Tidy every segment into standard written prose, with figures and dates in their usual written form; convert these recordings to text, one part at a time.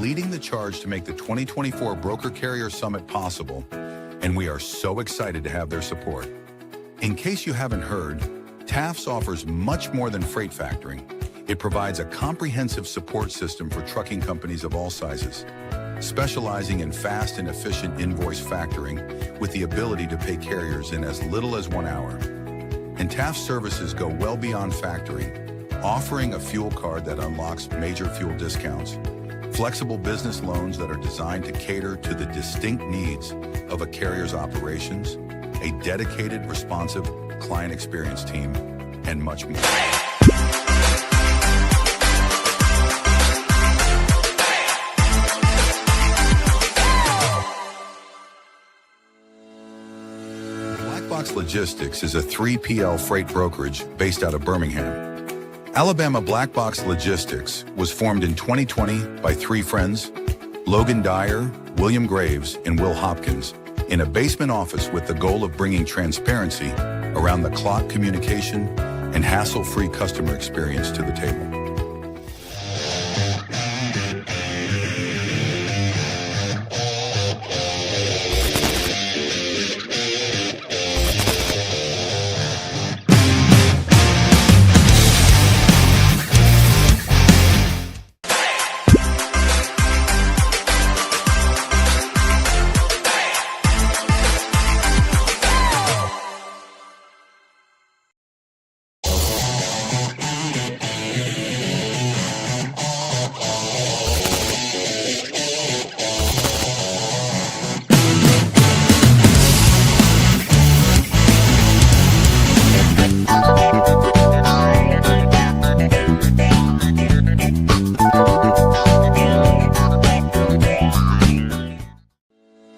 leading the charge to make the 2024 Broker Carrier Summit possible, and we are so excited to have their support. In case you haven't heard, TAFS offers much more than freight factoring. It provides a comprehensive support system for trucking companies of all sizes, specializing in fast and efficient invoice factoring with the ability to pay carriers in as little as 1 hour. And TAF's services go well beyond factoring, offering a fuel card that unlocks major fuel discounts, flexible business loans that are designed to cater to the distinct needs of a carrier's operations, a dedicated, responsive client experience team, and much more. Blackbox Logistics is a 3PL freight brokerage based out of Birmingham, Alabama. Blackbox Logistics was formed in 2020 by 3 friends, Logan Dyer, William Graves, and Will Hopkins, in a basement office with the goal of bringing transparency around the clock communication and hassle-free customer experience to the table.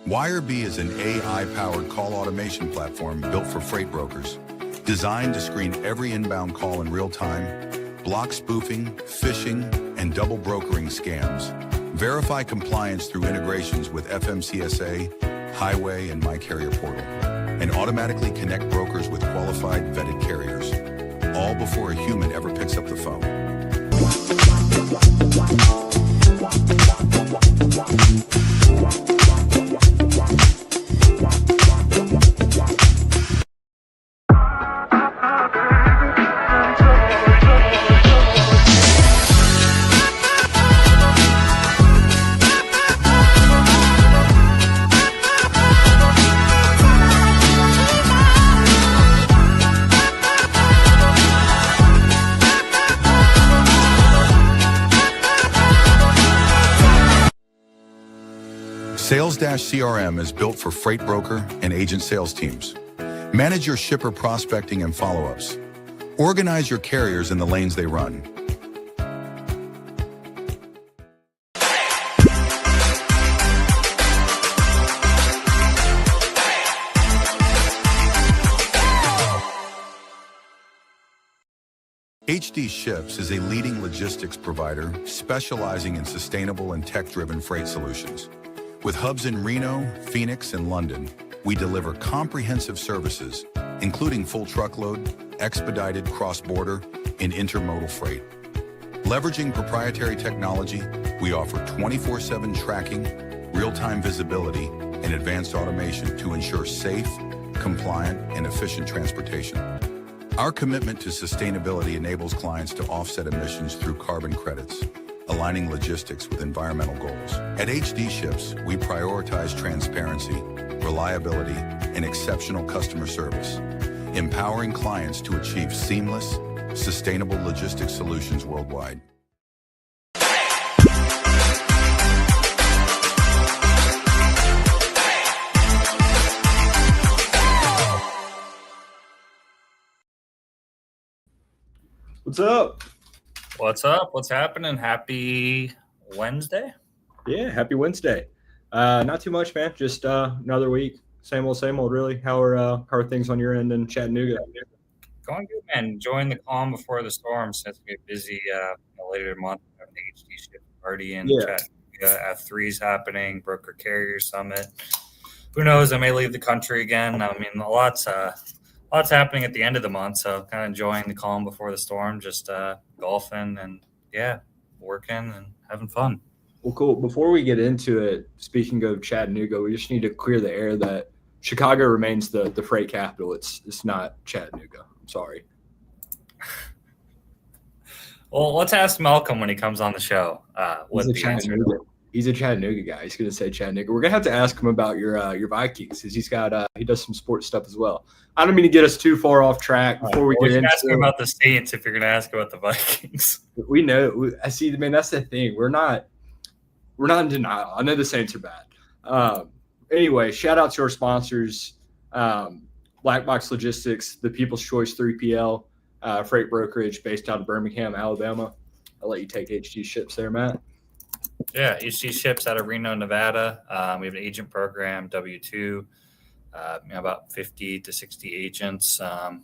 WireB is an AI-powered call automation platform built for freight brokers, designed to screen every inbound call in real time, block spoofing, phishing, and double brokering scams, verify compliance through integrations with FMCSA, Highway, and My Carrier Portal, and automatically connect brokers with qualified, vetted carriers, all before a human ever picks up the phone. Sales-CRM is built for freight broker and agent sales teams. Manage your shipper prospecting and follow-ups. Organize your carriers in the lanes they run. HD Ships is a leading logistics provider specializing in sustainable and tech-driven freight solutions. With hubs in Reno, Phoenix, and London, we deliver comprehensive services, including full truckload, expedited cross-border, and intermodal freight. Leveraging proprietary technology, we offer 24/7 tracking, real-time visibility, and advanced automation to ensure safe, compliant, and efficient transportation. Our commitment to sustainability enables clients to offset emissions through carbon credits, aligning logistics with environmental goals. At HD Ships, we prioritize transparency, reliability, and exceptional customer service, empowering clients to achieve seamless, sustainable logistics solutions worldwide. What's up? What's up? What's happening? Happy Wednesday? Yeah, happy Wednesday. Not too much, man. Just another week. Same old, really. How are things on your end in Chattanooga? Going good, man. Enjoying the calm before the storm. Since we get busy later in the month. We have the HD Shift party in Chattanooga. F3's happening. Broker Carrier Summit. Who knows? I may leave the country again. I mean, lots happening at the end of the month. So kind of enjoying the calm before the storm. Just golfing and working and having fun. Well, cool. Before we get into it, speaking of Chattanooga, we just need to clear the air that Chicago remains the freight capital. It's not Chattanooga. I'm sorry. Well, let's ask Malcolm when he comes on the show what the answer is. He's a Chattanooga guy. He's going to say Chattanooga. We're going to have to ask him about your Vikings because he does some sports stuff as well. I don't mean to get us too far off track before we get into ask him about the Saints if you're going to ask about the Vikings. We know. I see. Man, that's the thing. We're not in denial. I know the Saints are bad. Anyway, shout out to our sponsors, Black Box Logistics, the People's Choice 3PL freight brokerage based out of Birmingham, Alabama. I'll let you take HT ships there, Matt. Yeah, HT ships out of Reno, Nevada. We have an agent program, W-2, about 50 to 60 agents. A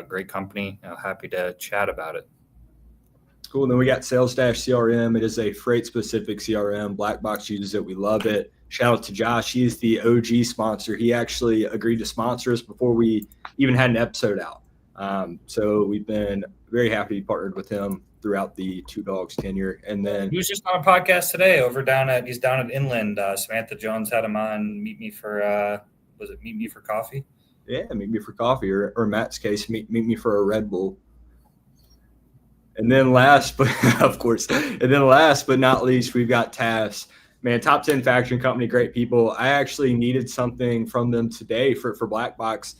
great company. Happy to chat about it. Cool. And then we got Sales Dash CRM. It is a freight-specific CRM. Black Box uses it. We love it. Shout out to Josh. He is the OG sponsor. He actually agreed to sponsor us before we even had an episode out. So we've been very happy to be partnered with him throughout the Two Dogs tenure. And then he was just on a podcast today he's down at Inland. Samantha Jones had him on. Meet me for coffee? Yeah, meet me for coffee, or Matt's case, meet me for a Red Bull. And then last but not least, we've got TAS. Man, top 10 factoring company, great people. I actually needed something from them today for Black Box.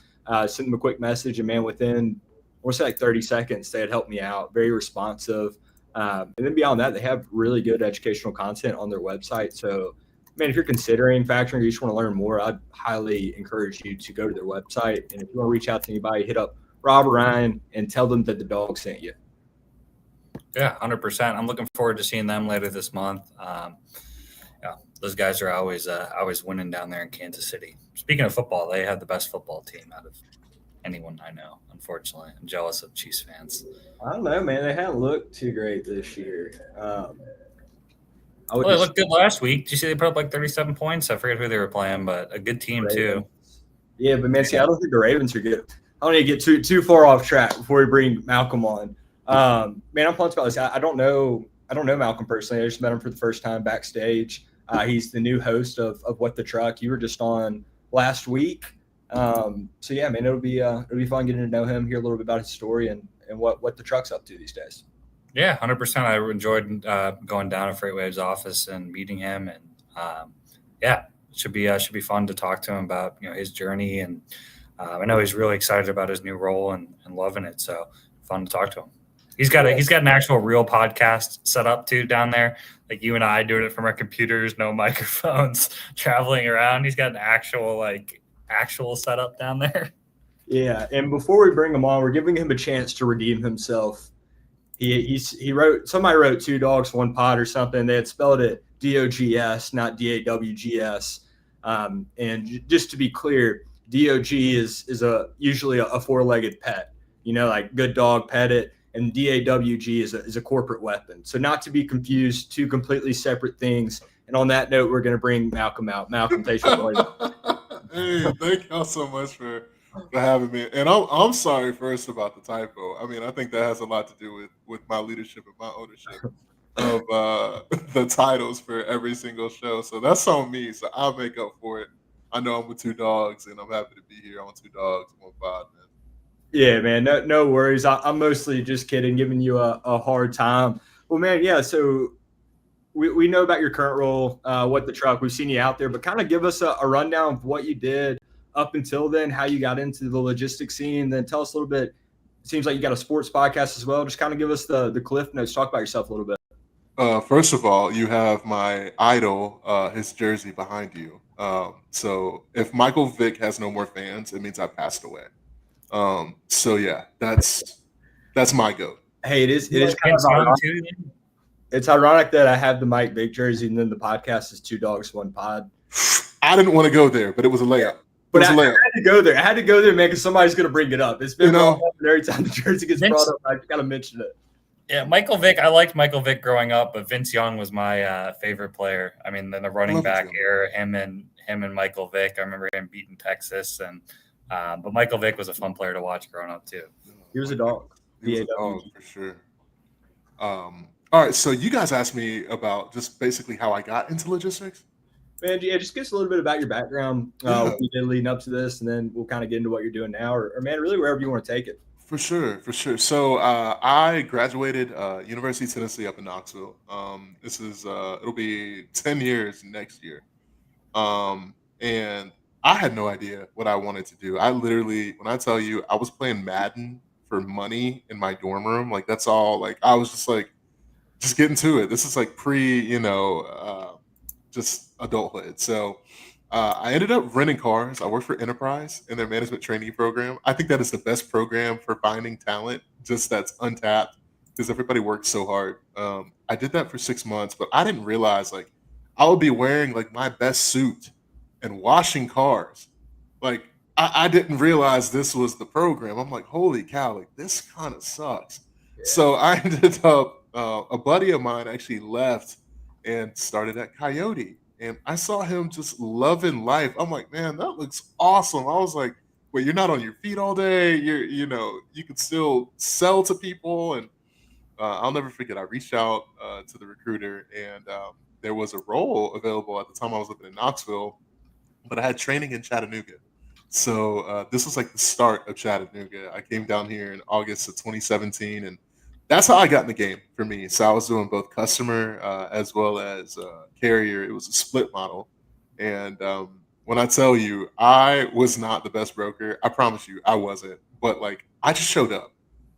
Sent them a quick message, and man, within, I want to say like 30 seconds, they had helped me out. Very responsive. And then beyond that, they have really good educational content on their website. So, man, if you're considering factoring or you just want to learn more, I'd highly encourage you to go to their website. And if you want to reach out to anybody, hit up Rob or Ryan and tell them that the dog sent you. Yeah, 100%. I'm looking forward to seeing them later this month. Those guys are always winning down there in Kansas City. Speaking of football, they have the best football team out of anyone I know, unfortunately. I'm jealous of Chiefs fans. I don't know, man. They haven't looked too great this year. They looked good last week. Did you see they put up like 37 points? I forget who they were playing, but a good team too. Yeah, but man, I don't think the Ravens are good. I don't need to get too far off track before we bring Malcolm on. Man, I'm pumped about this. I don't know Malcolm personally. I just met him for the first time backstage. He's the new host of What the Truck. You were just on last week. So yeah, man, it'll be fun getting to know him, hear a little bit about his story and what the truck's up to these days. Yeah, 100%. I enjoyed going down to FreightWaves office and meeting him, and it should be fun to talk to him about his journey. And I know he's really excited about his new role and loving it. So fun to talk to him. He's got an actual real podcast set up too down there, like you and I doing it from our computers, no microphones, traveling around. He's got an actual setup down there. Yeah, and before we bring him on, we're giving him a chance to redeem himself. Somebody wrote Two Dogs, One Pod or something. They had spelled it DOGS, not DAWGS. And just to be clear, DOG is usually a four-legged pet, like good dog, pet it. And DAWG is a corporate weapon. So not to be confused, two completely separate things. And on that note, we're going to bring Malcolm out. Malcolm, thanks for joining. Hey, thank y'all so much for having me. And I'm sorry first about the typo. I mean, I think that has a lot to do with my leadership and my ownership of the titles for every single show. So that's on me. So I'll make up for it. I know I'm with Two Dogs, and I'm happy to be here on Two Dogs, One Pod, man. Yeah, man, no worries. I'm mostly just kidding, giving you a hard time. Well, man, yeah, so we know about your current role, What the Truck. We've seen you out there, but kind of give us a rundown of what you did up until then, how you got into the logistics scene. Then tell us a little bit. It seems like you got a sports podcast as well. Just kind of give us the cliff notes. Talk about yourself a little bit. First of all, you have my idol, his jersey behind you. So if Michael Vick has no more fans, it means I passed away. So yeah, that's my goat. Hey, it is kind of ironic. It's ironic that I have the Mike Vick jersey and then the podcast is Two Dogs, One Pod. I didn't want to go there, but it was a layup. But I had to go there. I had to go there, man, because somebody's going to bring it up. It's been brought up, and every time the jersey gets brought up, I got to mention it. Yeah, Michael Vick. I liked Michael Vick growing up, but Vince Young was my favorite player. I mean, in the running back era, him and Michael Vick. I remember him beating Texas, and but Michael Vick was a fun player to watch growing up too. He was a dog. He was a dog for sure. All right, so you guys asked me about just basically how I got into logistics. Man, yeah, just give us a little bit about your background, Yeah, what you did leading up to this, and then we'll kind of get into what you're doing now, or man, really wherever you want to take it. for sure, for sure. So I graduated University of Tennessee up in Knoxville. This is it'll be 10 years next year. And I had no idea what I wanted to do. I literally, when I tell you, I was playing Madden for money in my dorm room. Like that's all. Like I was just like, just getting to it. This is like pre, just adulthood. So I ended up renting cars. I worked for Enterprise in their management training program. I think that is the best program for finding talent, just that's untapped because everybody works so hard. I did that for 6 months, but I didn't realize like I would be wearing like my best suit and washing cars. Like I didn't realize this was the program. I'm like, holy cow, like this kind of sucks. Yeah, So I ended up a buddy of mine actually left and started at Coyote. And I saw him just loving life. I'm like, man, that looks awesome. I was like, wait, you're not on your feet all day. You can still sell to people. And I'll never forget. I reached out to the recruiter, and there was a role available at the time. I was living in Knoxville, but I had training in Chattanooga. So this was like the start of Chattanooga. I came down here in August of 2017, and that's how I got in the game for me. So I was doing both customer as well as carrier. It was a split model, and when I tell you, I was not the best broker. I promise you, I wasn't. But like, I just showed up.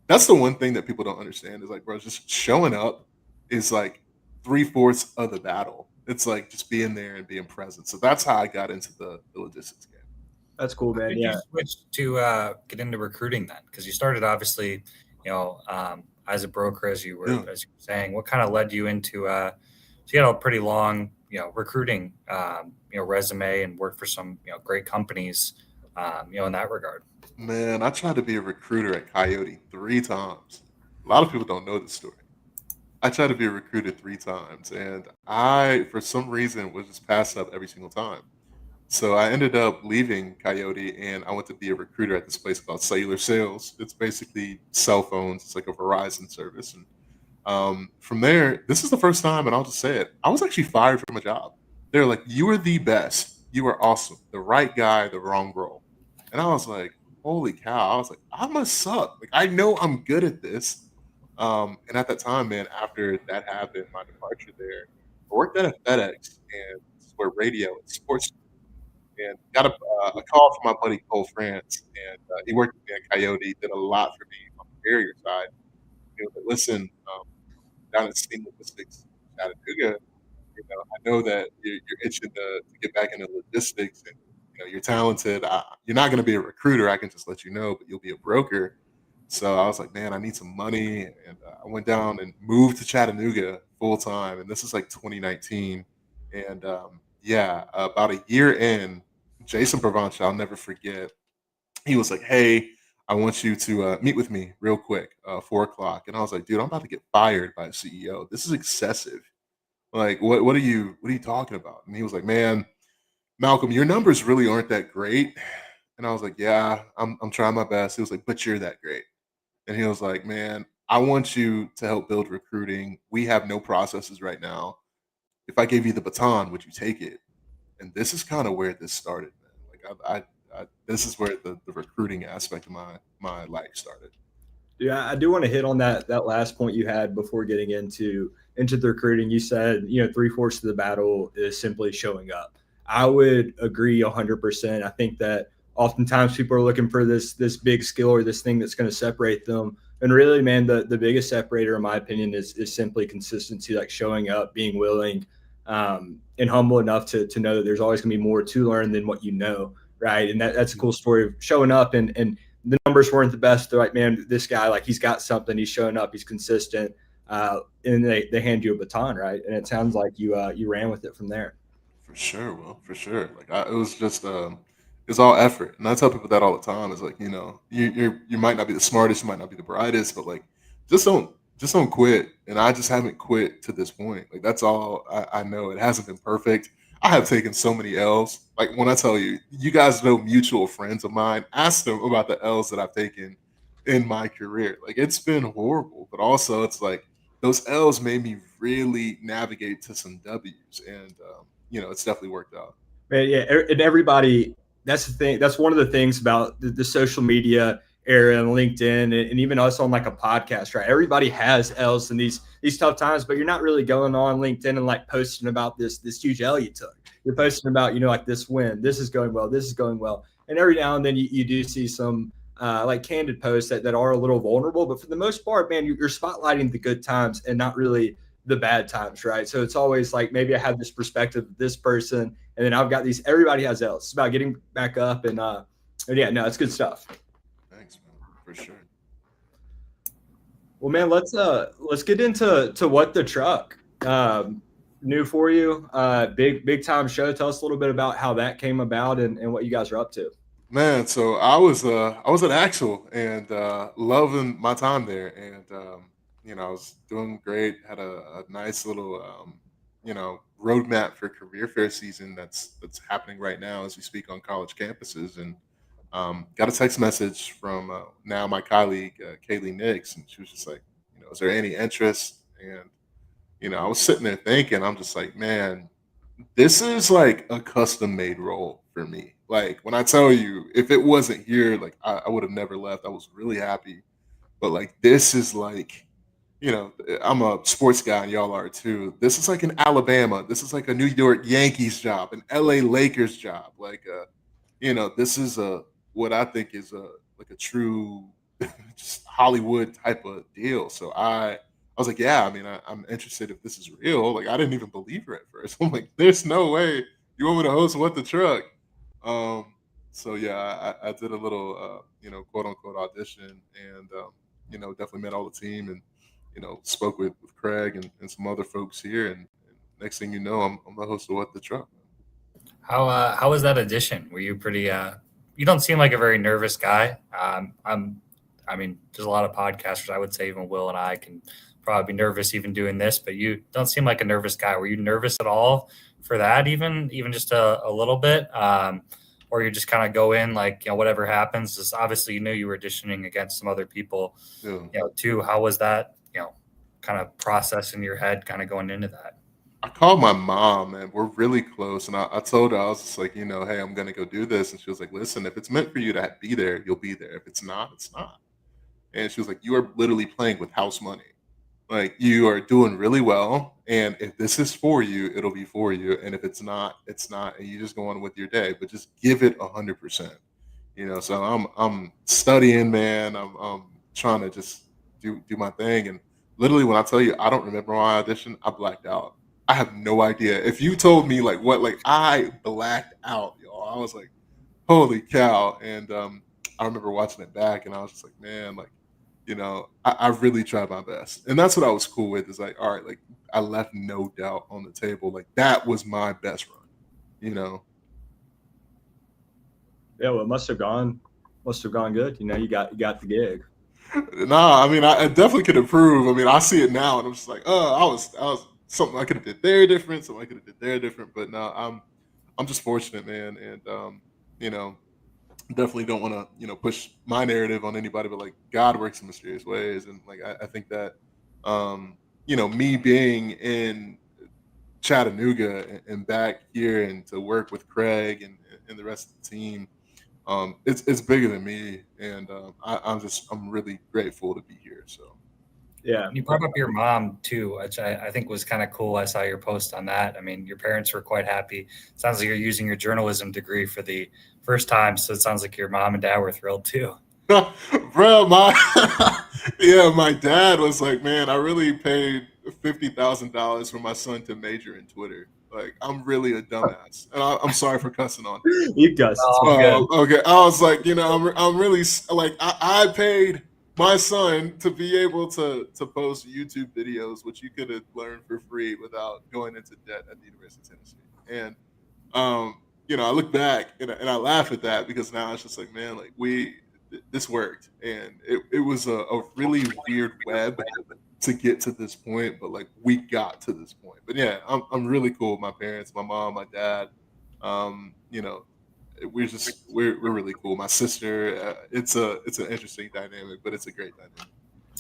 That's the one thing that people don't understand is like, bro, just showing up is like three-fourths of the battle. It's like just being there and being present. So that's how I got into the logistics game. that's cool, How man. did you Yeah, switch to get into recruiting then? Because you started obviously, as a broker, Yeah. as you were saying. What kind of led you into? So you had a pretty long, recruiting, resume and worked for some, great companies, in that regard. Man, I tried to be a recruiter at Coyote 3 times. A lot of people don't know this story. I tried to be a recruiter 3 times, and I, for some reason, was just passed up every single time. So I ended up leaving Coyote and I went to be a recruiter at this place called Cellular Sales. It's basically cell phones. It's like a Verizon service. And from there, this is the first time, and I'll just say it, I was actually fired from a job. They're like, "You are the best. You are awesome. The right guy, the wrong role." And I was like, "Holy cow!" I was like, "I must suck. Like I know I'm good at this." And at that time, man, after that happened, my departure there, I worked at a FedEx, and this is where radio and sports, and got a call from my buddy Cole France, and he worked with me at Coyote, did a lot for me on the carrier side. He was like, "Listen, down at Steam Logistics, Chattanooga, I know that you're itching to get back into logistics, and you're talented. You're not going to be a recruiter. I can just let you know, but you'll be a broker." So I was like, "Man, I need some money," and I went down and moved to Chattanooga full time, and this is like 2019, and yeah, about a year in, Jason Provencher, I'll never forget. He was like, "Hey, I want you to meet with me real quick, 4 o'clock." And I was like, "Dude, I'm about to get fired by a CEO. This is excessive. Like, what are you talking about?" And he was like, "Man, Malcolm, your numbers really aren't that great." And I was like, "Yeah, I'm trying my best." He was like, "But you're that great." And he was like, "Man, I want you to help build recruiting. We have no processes right now. If I gave you the baton, would you take it?" And this is kind of where this started, man. Like this is where the recruiting aspect of my life started. yeah, I do want to hit on that last point you had before getting into the recruiting. You said, three-fourths of the battle is simply showing up. I would agree 100%. I think that oftentimes people are looking for this big skill or this thing that's going to separate them. And really, man, the biggest separator, in my opinion, is simply consistency, like showing up, being willing, and humble enough to know that there's always going to be more to learn than what you know, right? And that's a cool story of showing up, and the numbers weren't the best. They're like, man, this guy, like, he's got something. He's showing up. He's consistent. And they hand you a baton, right? And it sounds like you ran with it from there. For sure, Will, for sure. Like it was just it's all effort, and I tell people that all the time. Is like you might not be the smartest, you might not be the brightest, but like just don't quit. And I just haven't quit to this point. Like that's all I know. It hasn't been perfect. I have taken so many L's. Like when I tell you, you guys know mutual friends of mine. Ask them about the L's that I've taken in my career. Like it's been horrible, but also it's like those L's made me really navigate to some W's, and it's definitely worked out. Man, yeah, and everybody. That's the thing. That's one of the things about the social media era and LinkedIn, and even us on like a podcast, right? Everybody has L's in these tough times, but you're not really going on LinkedIn and like posting about this huge L you took. You're posting about like this win, this is going well, this is going well, and every now and then you do see some like candid posts that are a little vulnerable, but for the most part, man, you're spotlighting the good times and not really the bad times, right? So it's always like maybe I have this perspective of this person, and then I've got these. Everybody has L's. It's about getting back up, and yeah, no, it's good stuff. Thanks, man, for sure. Well, man, let's get into what the truck new for you. Big time show. Tell us a little bit about how that came about and what you guys are up to. Man, so I was at Axel and loving my time there, and I was doing great. Had a nice little roadmap for career fair season that's happening right now as we speak on college campuses, and got a text message from now my colleague Kaylee Nix, and she was just like, is there any interest? And I was sitting there thinking, I'm just like, man, this is like a custom made role for me. Like when I tell you, if it wasn't here, like I would have never left. I was really happy. But like this is like, I'm a sports guy and y'all are too. This is like an Alabama. This is like a New York Yankees job, an LA Lakers job. Like this is what I think is a true just Hollywood type of deal. So I was like, yeah, I mean, I'm interested if this is real. Like, I didn't even believe her at first. I'm like, there's no way you want me to host What the Truck. So yeah, I did a little, quote unquote audition, and definitely met all the team, and spoke with Craig and some other folks here, and next thing you know, I'm the host of What the Truck. How was that audition? Were you pretty? You don't seem like a very nervous guy. I mean, there's a lot of podcasters. I would say even Will and I can probably be nervous even doing this, but you don't seem like a nervous guy. Were you nervous at all for that? Even just a little bit, or you just kind of go in like whatever happens. Just obviously you knew you were auditioning against some other people, too. How was that? Kind of process in your head, kind of going into that. I called my mom, and we're really close. And I told her, I was just like, hey, I'm going to go do this. And she was like, listen, if it's meant for you to be there, you'll be there. If it's not, it's not. And she was like, you are literally playing with house money. Like, you are doing really well. And if this is for you, it'll be for you. And if it's not, it's not. And you just go on with your day. But just give it 100%. So I'm studying, man. I'm trying to just do my thing. And literally, when I tell you I don't remember my audition, I blacked out. I have no idea. If you told me I blacked out, y'all. I was like, holy cow. And I remember watching it back, and I was just like, man, I really tried my best. And that's what I was cool with, is like, all right, like I left no doubt on the table. Like that was my best run, Yeah, well, it must have gone good. You got the gig. Nah, I mean, I definitely could improve. I mean, I see it now, and I'm just like, oh, I was something I could have did there different, something I could have did there different. But no, I'm just fortunate, man, and definitely don't want to push my narrative on anybody, but like God works in mysterious ways, and like I think that me being in Chattanooga and back here, and to work with Craig and the rest of the team. It's bigger than me, and I'm really grateful to be here. So, yeah. You brought up your mom too, which I think was kind of cool. I saw your post on that. I mean, your parents were quite happy. Sounds like you're using your journalism degree for the first time, so it sounds like your mom and dad were thrilled too. Bro, my dad was like, man, I really paid $50,000 for my son to major in Twitter. Like, I'm really a dumbass, and I'm sorry for cussing on. You cuss. Okay, I was like, I'm really like, I paid my son to be able to post YouTube videos, which you could have learned for free without going into debt at the University of Tennessee. And I look back and I laugh at that, because now it's just like, man, like this worked, and it was a really weird web to get to this point, but like we got to this point. But yeah, I'm really cool with my parents, my mom, my dad. We're really cool. My sister, it's an interesting dynamic, but it's a great dynamic.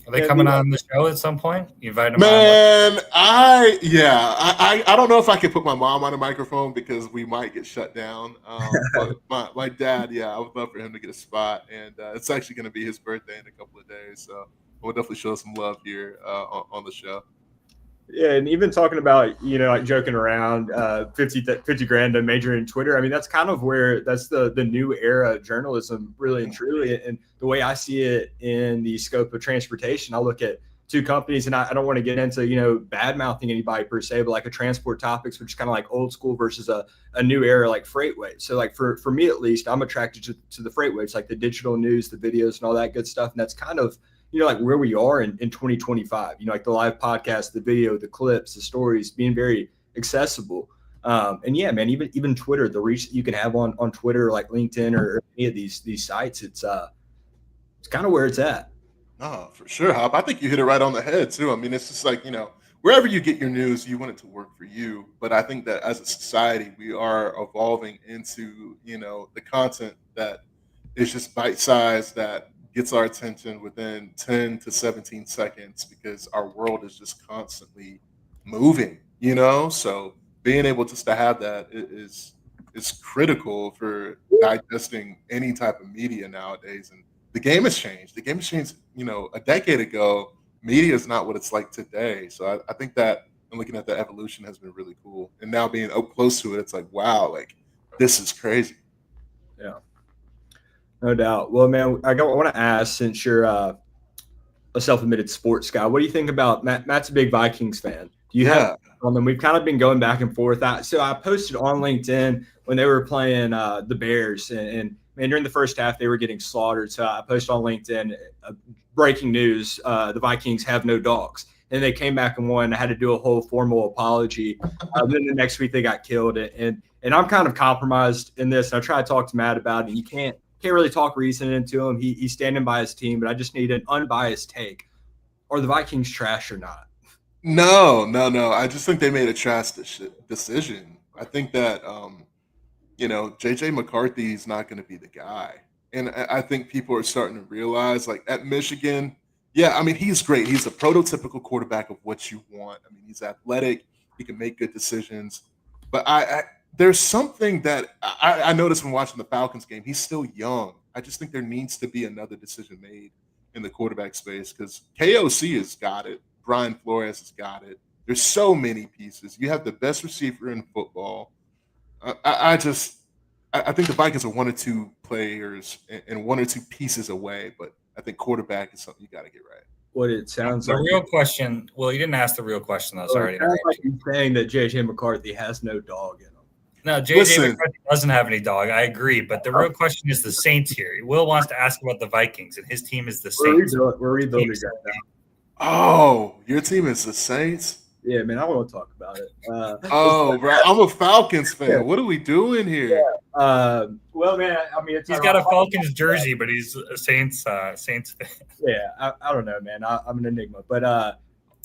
Are they coming on the show at some point? You invite them Man, I don't know if I can put my mom on a microphone because we might get shut down. But my dad, I would love for him to get a spot, and it's actually going to be his birthday in a couple of days, so we'll definitely show some love here on the show. Yeah, and even talking about, like joking around, 50 grand to major in Twitter. I mean, that's kind of where that's the new era of journalism, really and truly. And the way I see it in the scope of transportation, I look at two companies, and I don't want to get into, bad mouthing anybody per se, but like a Transport Topics, which is kind of like old school versus a new era like FreightWaves. So like for me, at least, I'm attracted to the FreightWaves, like the digital news, the videos and all that good stuff. And that's kind of, like where we are in 2025, like the live podcast, the video, the clips, the stories being very accessible. And yeah, man, even Twitter, the reach that you can have on Twitter, like LinkedIn or any of these sites, it's kind of where it's at. No, for sure, Hop. I think you hit it right on the head too. I mean, it's just like, wherever you get your news, you want it to work for you. But I think that as a society, we are evolving into, the content that is just bite-sized, that gets our attention within 10 to 17 seconds because our world is just constantly moving, So being able just to have that is critical for digesting any type of media nowadays. And the game has changed. The game has changed, a decade ago, media is not what it's like today. So I think that and looking at the evolution has been really cool. And now being up close to it, it's like, wow, like this is crazy. Yeah. No doubt. Well, man, I want to ask, since you're a self-admitted sports guy, what do you think about Matt's a big Vikings fan? Do you have on them? We've kind of been going back and forth. So I posted on LinkedIn when they were playing the Bears, and man, during the first half they were getting slaughtered. So I posted on LinkedIn, breaking news: the Vikings have no dogs. And they came back and won. I had to do a whole formal apology. Then the next week they got killed, and I'm kind of compromised in this. And I try to talk to Matt about it. You can't really talk reason into him. He's standing by his team, but I just need an unbiased take. Are the Vikings trash or not? No. I just think they made a trash decision. I think that, JJ McCarthy is not going to be the guy. And I think people are starting to realize, like at Michigan, yeah, I mean, he's great. He's a prototypical quarterback of what you want. I mean, he's athletic. He can make good decisions. But there's something that I noticed when watching the Falcons game. He's still young. I just think there needs to be another decision made in the quarterback space because KOC has got it. Brian Flores has got it. There's so many pieces. You have the best receiver in football. I think the Vikings are one or two players and one or two pieces away, but I think quarterback is something you got to get right. What it sounds the like. The real question, well, you didn't ask the real question, though. Sorry. It sounds like you're saying that JJ McCarthy has no dog in him. No, JJ McCarthy doesn't have any dog. I agree. But the real question is the Saints here. Will wants to ask about the Vikings, and his team is the Saints. We're rebuilding that now. Oh, your team is the Saints? Yeah, man, I want to talk about it. Bro, I'm a Falcons fan. Yeah. What are we doing here? Yeah. Well, man, I mean, he's got a Falcons jersey, but he's a Saints fan. Yeah, I don't know, man. I'm an enigma. But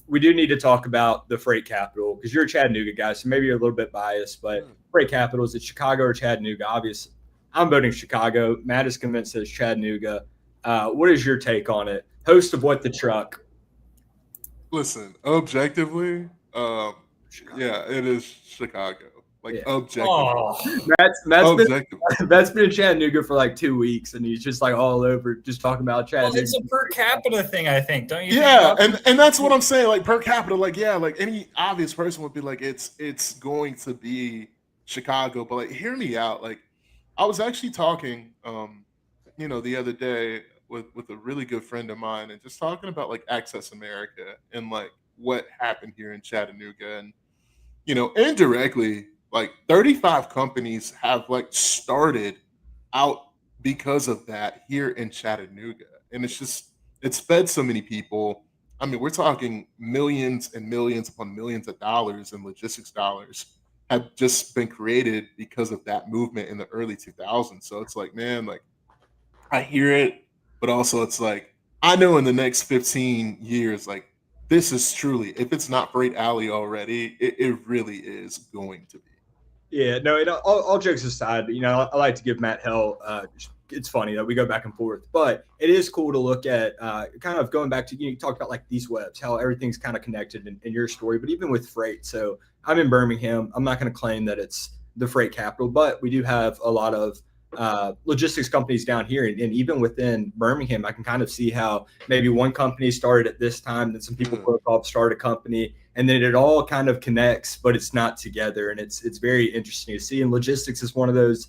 we do need to talk about the freight capital because you're a Chattanooga guy, so maybe you're a little bit biased. But freight capital, is it Chicago or Chattanooga? Obviously, I'm voting Chicago. Matt is convinced it's Chattanooga. What is your take on it? Host of What the Truck. Listen, objectively, yeah, it is Chicago. Like, objectively. Oh. Matt's been in Chattanooga for like 2 weeks, and he's just like all over, just talking about Chattanooga. Well, it's a per capita thing, I think, don't you? Yeah, and that's what I'm saying. Like per capita, like like any obvious person would be like, it's going to be Chicago. But like, hear me out. Like, I was actually talking, the other day with a really good friend of mine, and just talking about like Access America and like what happened here in Chattanooga, and indirectly, like 35 companies have like started out because of that here in Chattanooga, and it's fed so many people. I mean, we're talking millions and millions upon millions of dollars in logistics dollars have just been created because of that movement in the early 2000s. So it's like, man, like I hear it. But also it's like, I know in the next 15 years, like this is truly, if it's not Freight Alley already, it really is going to be. Yeah, no, all jokes aside, I like to give Matt hell it's funny that we go back and forth, but it is cool to look at kind of going back to, you talked about like these webs, how everything's kind of connected in your story, but even with freight. So I'm in Birmingham. I'm not going to claim that it's the freight capital, but we do have a lot of logistics companies down here. And even within Birmingham, I can kind of see how maybe one company started at this time, then some people broke off, started a company, and then it all kind of connects, but it's not together. And it's very interesting to see. And logistics is one of those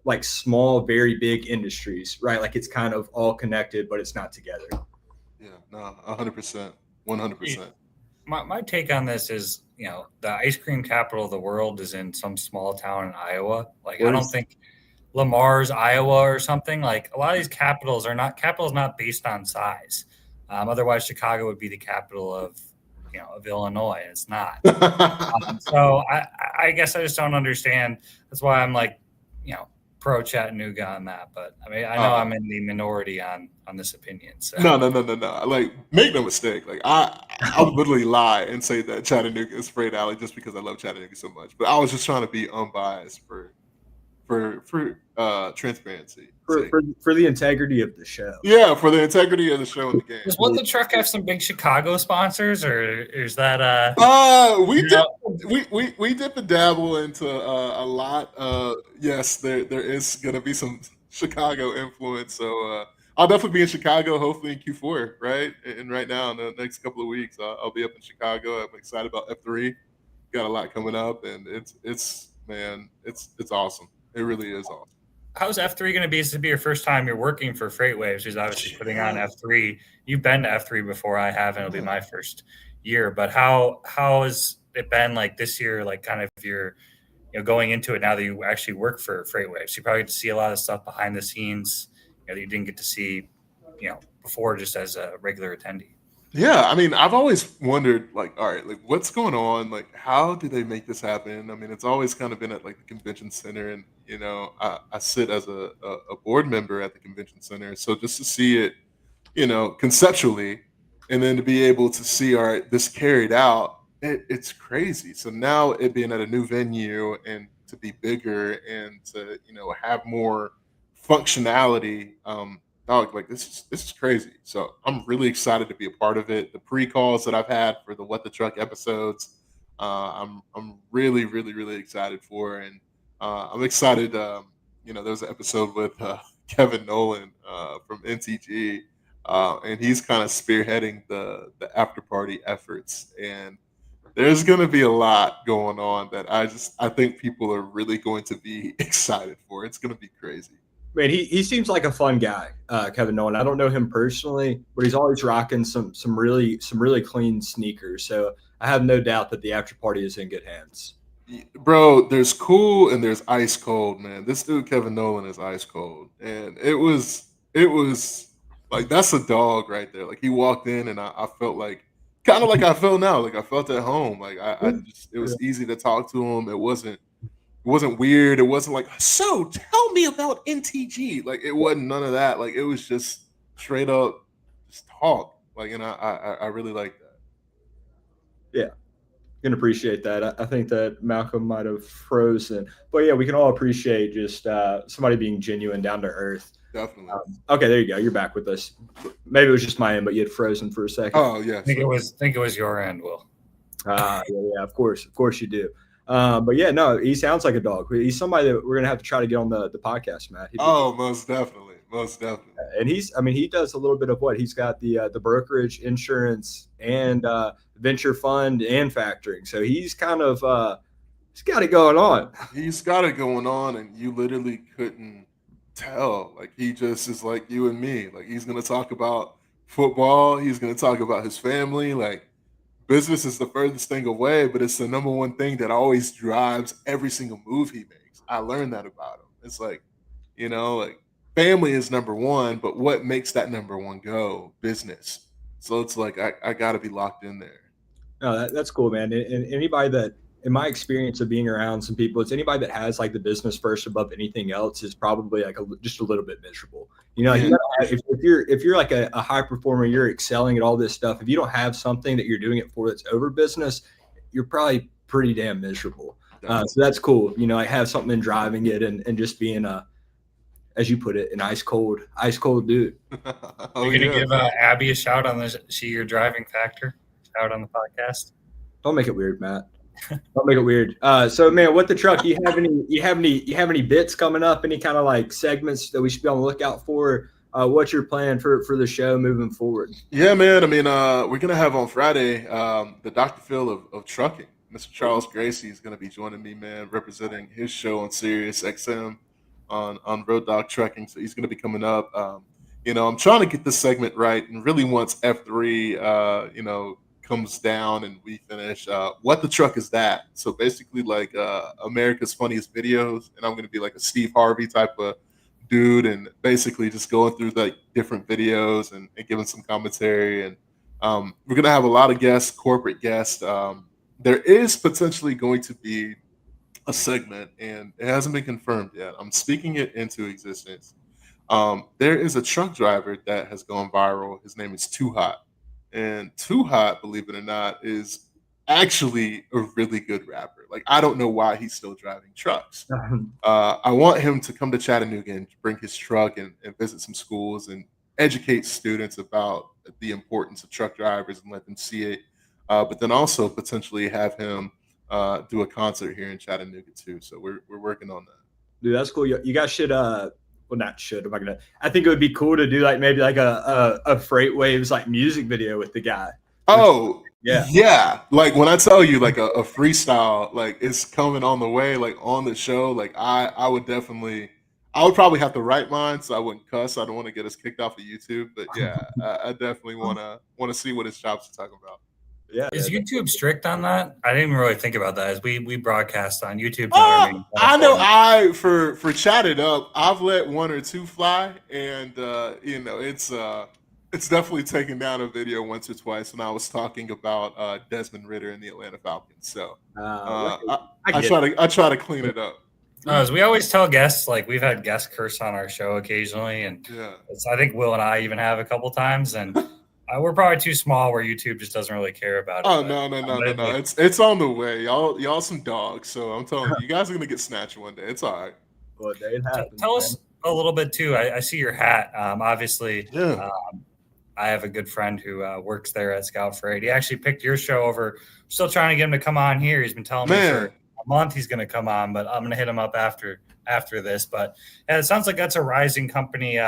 like small, very big industries, right? Like it's kind of all connected, but it's not together. Yeah, no, 100%, 100%. My take on this is, the ice cream capital of the world is in some small town in Iowa. Like, I don't think Lamar's Iowa or something. Like, a lot of these capitals not based on size. Otherwise, Chicago would be the capital of Illinois. It's not. So I guess I just don't understand. That's why I'm like, pro Chattanooga on that. But I mean, I know I'm in the minority on this opinion. So. No. Like, make no mistake. Like, I would literally lie and say that Chattanooga is Freight Alley just because I love Chattanooga so much. But I was just trying to be unbiased for transparency. For the integrity of the show. Yeah, for the integrity of the show and the game. Does What the Truck have some big Chicago sponsors, or is that we dip and dabble into a lot. Yes, there is gonna be some Chicago influence. So I'll definitely be in Chicago, hopefully in Q4, right? And right now in the next couple of weeks, I'll be up in Chicago. I'm excited about F3. Got a lot coming up, and it's awesome. It really is awesome. How's F3 going to be? This will be your first time you're working for FreightWaves, who's obviously putting on F3. You've been to F3 before, I haven't. It'll be my first year. But how has it been like this year, like kind of you're going into it now that you actually work for FreightWaves? You probably get to see a lot of stuff behind the scenes that you didn't get to see before just as a regular attendee. Yeah, I mean, I've always wondered, like, all right, like, what's going on? Like, how do they make this happen? I mean, it's always kind of been at like the convention center, and I sit as a board member at the convention center, so just to see it, conceptually, and then to be able to see, all right, this carried out, it's crazy. So now it being at a new venue and to be bigger and to have more functionality. Like this is crazy. So I'm really excited to be a part of it. The pre-calls that I've had for the What the Truck episodes, I'm really, really, really excited for, and I'm excited. There was an episode with Kevin Nolan from NTG, and he's kind of spearheading the after party efforts. And there's going to be a lot going on that I think people are really going to be excited for. It's going to be crazy. Man, he seems like a fun guy, Kevin Nolan. I don't know him personally, but he's always rocking some really clean sneakers. So I have no doubt that the after party is in good hands. Bro, there's cool and there's ice cold, man. This dude Kevin Nolan is ice cold, and it was like, that's a dog right there. Like, he walked in, and I felt like kind of like I felt now. Like, I felt at home. Like, it was easy to talk to him. It wasn't weird. It wasn't like, so tell me about NTG. Like, it wasn't none of that. Like, it was just straight up just talk. Like, and I really like that. Yeah, can appreciate that. I think that Malcolm might have frozen, but yeah, we can all appreciate just somebody being genuine, down to earth. Definitely. Okay, there you go. You're back with us. Maybe it was just my end, but you had frozen for a second. Oh yeah. I think it was your end, Will. Yeah, of course you do. But yeah, no, he sounds like a dog. He's somebody that we're gonna have to try to get on the podcast, Matt. Most definitely. And he does a little bit of what he's got the brokerage, insurance, and venture fund and factoring. So he's kind of he's got it going on. He's got it going on, and you literally couldn't tell. Like, he just is like you and me. Like, he's gonna talk about football. He's gonna talk about his family. Like, business is the furthest thing away, but it's the number one thing that always drives every single move he makes. I learned that about him. It's like, like, family is number one, but what makes that number one go? Business. So it's like, I got to be locked in there. No, that's cool, man. And anybody that, in my experience of being around some people, it's anybody that has like the business first above anything else is probably like just a little bit miserable. If you're like a high performer, you're excelling at all this stuff. If you don't have something that you're doing it for that's over business, you're probably pretty damn miserable. So that's cool. I have something driving it and just being as you put it, an ice cold dude. Oh, You're gonna yeah. give Abby a shout on the She Your Driving Factor shout on the podcast. Don't make it weird, Matt. Don't make it weird. So man, what the truck? You have any bits coming up? Any kind of like segments that we should be on the lookout for? What's your plan for the show moving forward? Yeah, man. I mean, we're gonna have on Friday the Dr. Phil of trucking. Mr. Charles Gracie is gonna be joining me, man, representing his show on Sirius XM on Road Dog Trucking. So he's gonna be coming up. I'm trying to get this segment right, and really once F3, comes down and we finish, what the truck is that? So basically, like America's Funniest Videos, and I'm gonna be like a Steve Harvey type of dude, and basically just going through like different videos and giving some commentary. And we're gonna have a lot of guests, corporate guests. There is potentially going to be a segment, and it hasn't been confirmed yet. I'm speaking it into existence. There is a truck driver that has gone viral. His name is Too Hot, and Too Hot, believe it or not, is actually a really good rapper. Like, I don't know why he's still driving trucks. I want him to come to Chattanooga and bring his truck and visit some schools and educate students about the importance of truck drivers and let them see it. But then also potentially have him do a concert here in Chattanooga too. So we're working on that. Dude, that's cool. You guys should well, not should. I think it would be cool to do like maybe like a FreightWaves like music video with the guy. Oh, Yeah. yeah. Like when I tell you like a freestyle, like it's coming on the way, like on the show, like I would probably have to write mine so I wouldn't cuss. I don't want to get us kicked off of YouTube, but yeah, I definitely want to see what his chops are talking about. Yeah. Is YouTube strict on that? I didn't even really think about that. As we broadcast on YouTube. I know. For Chat It Up, I've let one or two fly, and it's definitely taken down a video once or twice when I was talking about Desmond Ridder and the Atlanta Falcons. So I try to clean it up. As we always tell guests, like we've had guests curse on our show occasionally, and I think Will and I even have a couple times, and we're probably too small where YouTube just doesn't really care about it. Oh no! It's on the way. Y'all some dogs. So I'm telling you guys are gonna get snatched one day. It's all right. Well, it happens, Tell us a little bit too. I see your hat. Obviously, Yeah. I have a good friend who works there at Scout Freight. He actually picked your show over. Still trying to get him to come on here. He's been telling me for a month he's going to come on, but I'm going to hit him up after this. But yeah, it sounds like that's a rising company,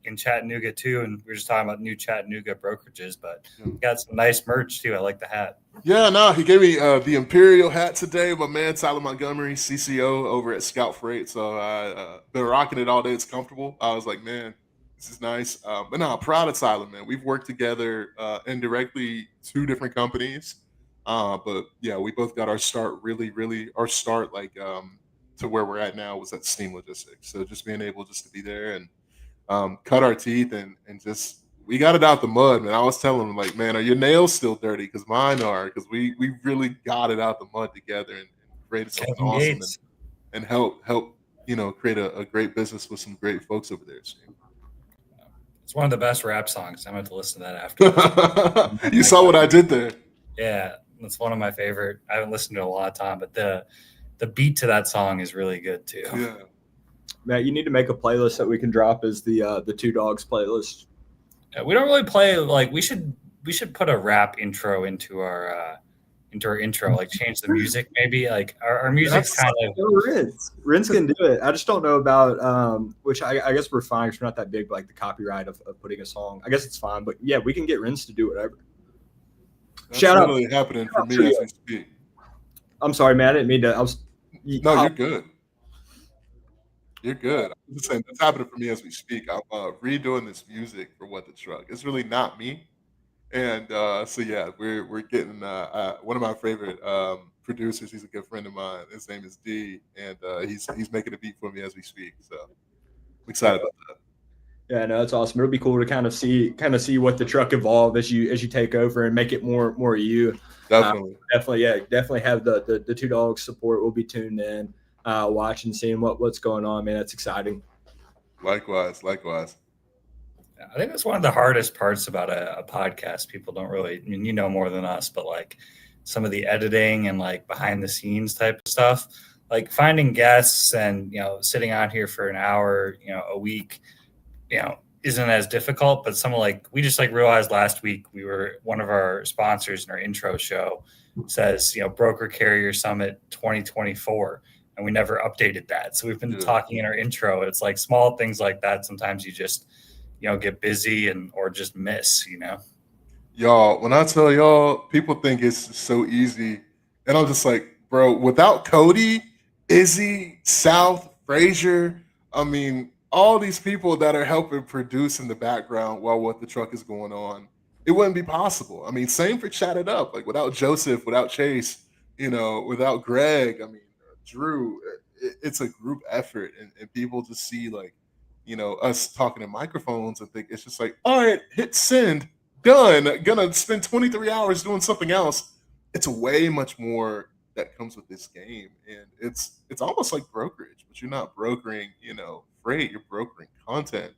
in Chattanooga too. And we are just talking about new Chattanooga brokerages, but you got some nice merch too. I like the hat. Yeah, no, he gave me the Imperial hat today. My man Tyler Montgomery, CCO over at Scout Freight. So I been rocking it all day. It's comfortable. I was like, man, this is nice. But no, I'm proud of Tyler, man. We've worked together indirectly, 2 different companies. But yeah, we both got our start like to where we're at now was at Steam Logistics. So just being able just to be there and cut our teeth and just we got it out the mud, man. I was telling him like, man, are your nails still dirty? Because mine are. Because we really got it out the mud together and created something awesome and help create a great business with some great folks over there. So. It's one of the best rap songs. I'm going to listen to that after. You saw what I did there. Yeah, that's one of my favorite. I haven't listened to it a lot of time, but the beat to that song is really good too. Yeah. Matt, you need to make a playlist that we can drop as the Two Dogs playlist. Yeah, we don't really play like we should put a rap intro into our intro, like change the music maybe. Like our music's kind of Renz can do it. I just don't know about which I guess we're fine because we're not that big, but like the copyright of putting a song. I guess it's fine, but yeah, we can get Renz to do whatever. That's Shout out really happening for me as we speak. I'm sorry, man. I didn't mean to. No, you're good. You're good. I'm just saying that's happening for me as we speak. I'm redoing this music for What the Truck. It's really not me. And so yeah, we're getting one of my favorite producers. He's a good friend of mine. His name is D, and he's making a beat for me as we speak. So I'm excited about that. Yeah, no, it's awesome. It'll be cool to kind of see what the truck evolve as you take over and make it more you. Definitely. Definitely have the Two Dogs support. We'll be tuned in, watching, seeing what's going on, man. That's exciting. Likewise. I think that's one of the hardest parts about a podcast. People don't really, I mean, you know more than us, but like some of the editing and like behind the scenes type of stuff, like finding guests and, sitting on here for an hour, a week, isn't as difficult, but someone like, we just like realized last week one of our sponsors in our intro show says, Broker Carrier Summit 2024, and we never updated that. So we've been talking in our intro. It's like small things like that. Sometimes you just, get busy or just miss, Y'all, when I tell y'all, people think it's so easy. And I'm just like, bro, without Cody, Izzy, South, Frazier, I mean, all these people that are helping produce in the background while what the truck is going on, it wouldn't be possible. I mean, same for Chat It Up. Like without Joseph, without Chase, without Greg, I mean, Drew, it's a group effort. And people just see like, us talking in microphones and think it's just like, all right, hit send, done, gonna spend 23 hours doing something else. It's way much more that comes with this game, and it's almost like brokerage, but you're not brokering freight, you're brokering content,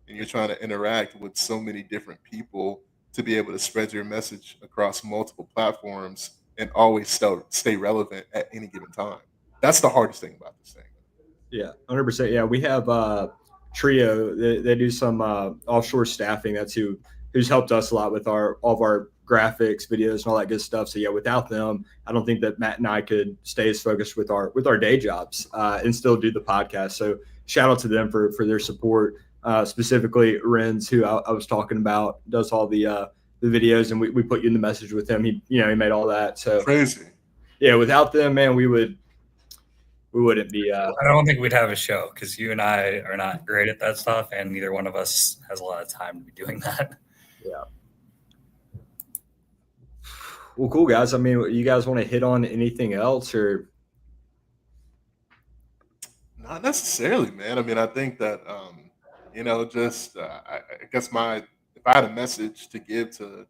and you're trying to interact with so many different people to be able to spread your message across multiple platforms and always stay relevant at any given time. That's the hardest thing about this thing. Yeah, 100%. Yeah, we have Trio. They do some offshore staffing. That's who's helped us a lot with all of our graphics, videos, and all that good stuff. So yeah, without them, I don't think that Matt and I could stay as focused with our day jobs and still do the podcast. So shout out to them for their support. Specifically, Renz, who I was talking about, does all the videos, and we put you in the message with him. He made all that. So Crazy. Yeah, without them, man, we wouldn't be. I don't think we'd have a show because you and I are not great at that stuff, and neither one of us has a lot of time to be doing that. Yeah. Well, cool, guys. I mean, you guys want to hit on anything else or? Not necessarily, man. I mean, I think that, just I guess if I had a message to give to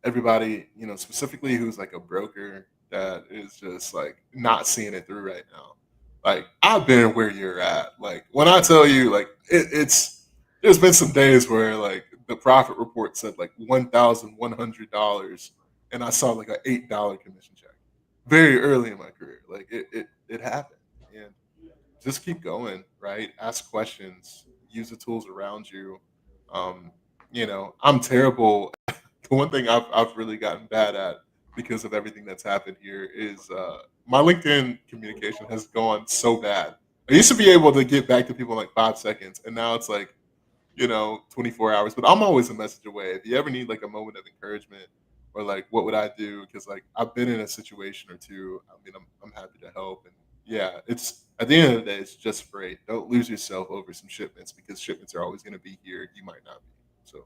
everybody, specifically who's like a broker that is just like not seeing it through right now. Like I've been where you're at. Like when I tell you, like there's been some days where like the profit report said like $1,100, and I saw like an $8 commission check very early in my career. Like it happened, and just keep going, right? Ask questions, use the tools around you. I'm terrible. The one thing I've really gotten bad at because of everything that's happened here is my LinkedIn communication has gone so bad. I used to be able to get back to people in like 5 seconds, and now it's like 24 hours. But I'm always a message away. If you ever need like a moment of encouragement or like what would I do, because like I've been in a situation or two. I mean, I'm happy to help. And yeah, it's at the end of the day, it's just freight. Don't lose yourself over some shipments, because shipments are always going to be here. You might not be. So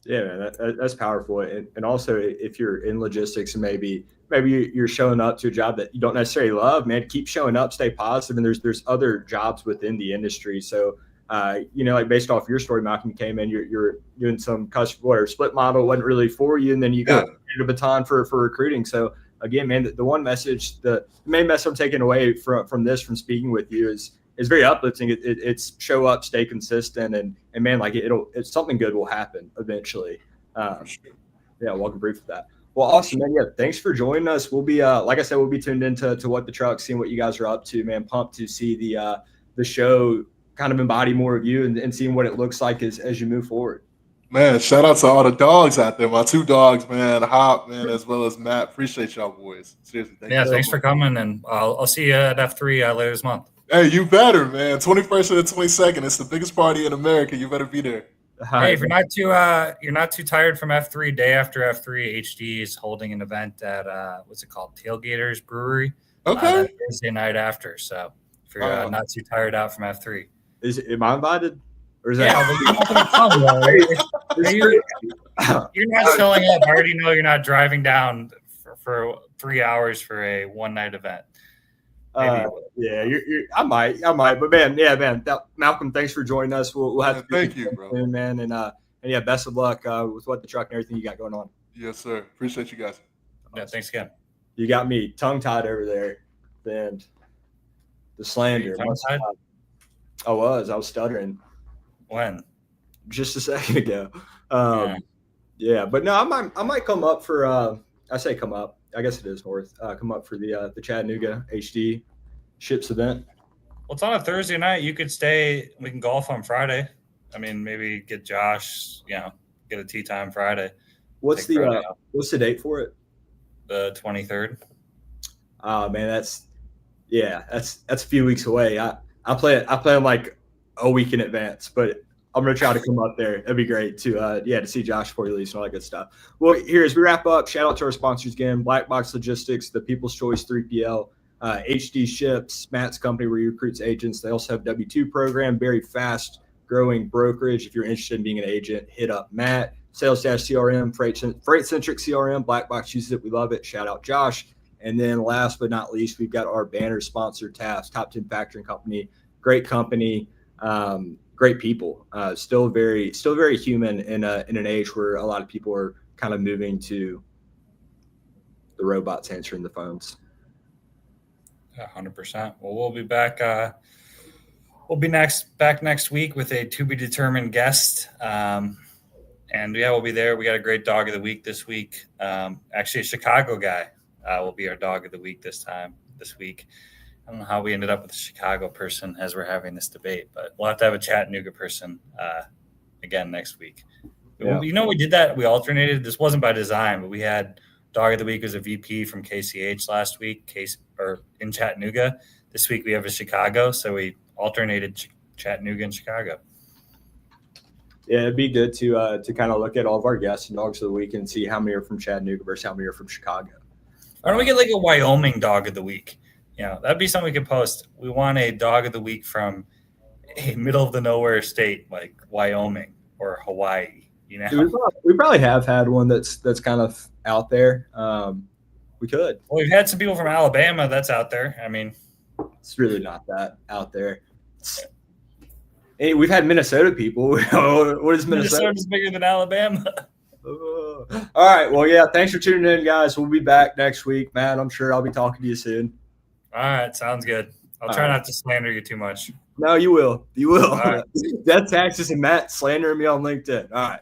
yeah, man, that's powerful. And also, if you're in logistics and maybe you're showing up to a job that you don't necessarily love, man, keep showing up, stay positive. And there's other jobs within the industry. So, like based off your story, Malcolm, came in, you're doing some customer split model, wasn't really for you. And then you got a baton for recruiting. So again, man, the one message, the main message I'm taking away from speaking with you is very uplifting. It's show up, stay consistent, and man, like it's something good will happen eventually. Yeah, welcome brief for that. Well, awesome, man. Yeah, thanks for joining us. We'll be like I said, we'll be tuned into What the Truck, seeing what you guys are up to, man. Pumped to see the show kind of embody more of you and seeing what it looks like as you move forward. Man, shout out to all the dogs out there. My two dogs, man, Hop, man, as well as Matt. Appreciate y'all boys. Seriously, thanks for coming, and I'll see you at F3 later this month. Hey, you better, man. 21st and the 22nd. It's the biggest party in America. You better be there. Hey, if you're not too tired from F3, day after F3, HD is holding an event at what's it called, Tailgaters Brewery. Okay. Thursday night after. So if you're not too tired out from F3, am I invited? Or is you're not showing up. I already know you're not driving down for 3 hours for a one night event. Yeah, I might, but man, Malcolm, thanks for joining us. We'll have to thank you, bro, man, and yeah, best of luck with What the Truck and everything you got going on. Yes, sir. Appreciate you guys. Yeah, thanks again. You got me tongue tied over there, and the slander. I was stuttering. When? Just a second ago. Yeah, but no, I might come up for. I say come up. I guess it is north. Come up for the Chattanooga HD Ships event? Well, it's on a Thursday night. You could stay. We can golf on Friday. I mean, maybe get Josh, get a tee time Friday. What's the date for it? The 23rd. Oh man, that's a few weeks away. I plan like a week in advance, but I'm gonna try to come up there. It'd be great to see Josh before he leaves and all that good stuff. Well, here as we wrap up, shout out to our sponsors again: Black Box Logistics, the People's Choice 3PL, HD Ships, Matt's company where he recruits agents. They also have W2 program, very fast growing brokerage. If you're interested in being an agent, hit up Matt. Sales CRM, Freight Centric CRM. Black Box uses it. We love it. Shout out Josh. And then last but not least, we've got our banner sponsor, TAFS, Top 10 Factoring Company. Great company, great people. Still very human in an age where a lot of people are kind of moving to the robots answering the phones. 100%. Well, we'll be back. We'll be back next week with a to be determined guest. And we'll be there. We got a great dog of the week this week. Actually, a Chicago guy will be our dog of the week this week. I don't know how we ended up with a Chicago person as we're having this debate, but we'll have to have a Chattanooga person again next week. Yeah. We did that. We alternated. This wasn't by design, but we had dog of the week as a VP from KCH last week, in Chattanooga. This week we have a Chicago, so we alternated Chattanooga and Chicago. Yeah, it'd be good to kind of look at all of our guests and dogs of the week and see how many are from Chattanooga versus how many are from Chicago. Why don't we get like a Wyoming dog of the week? That'd be something we could post. We want a dog of the week from a middle of the nowhere state like Wyoming or Hawaii. We probably have had one that's kind of out there. We could. Well, we've had some people from Alabama that's out there. I mean, it's really not that out there. Hey, we've had Minnesota people. What is Minnesota? Minnesota's bigger than Alabama. All right. Well, yeah. Thanks for tuning in, guys. We'll be back next week, Matt. I'm sure I'll be talking to you soon. All right. Sounds good. I'll try not to slander you too much. No, you will. You will. All right. Death Taxes and Matt slandering me on LinkedIn. All right.